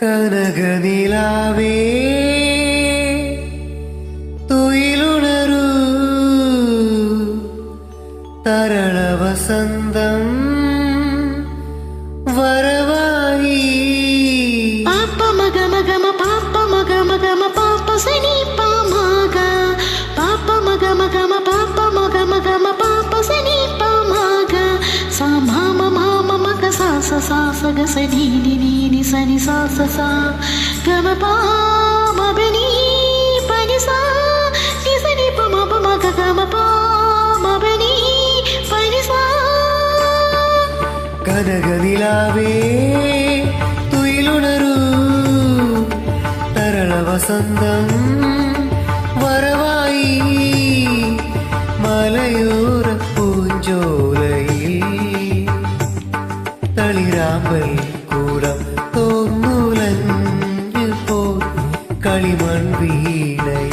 കനകനിലാവേ തുയിലുണരൂ തരള വസന്തം വരവായി പാപ്പ മഗ മഗ മ പാപ്പ മഗ മഗ മ പാപ്പ സനി പാമഗ പാപ്പ മഗ മഗ മ പാപ്പ മഗ മഗ മ പാപ്പ സനി പാമഗ സ മ മ മഗ സ സ സ സ ഗ സ നി നി നി നി സ നി സ സ സ ഗ മ പ മ ബ നി പ നി സ നി സ നി പ മ പ മ ഗ ഗ മ പ മ ബ നി പ നി സ കനകനിലാവേ തുയിലുണരൂ തരള വസന്തം വരവായി മലയോര പൂഞ്ചോലയിൽ തളിരാമ്പൽ കൂടം തോന്നുലഞ്ഞു പോ കളിമൺ വീണയിൽ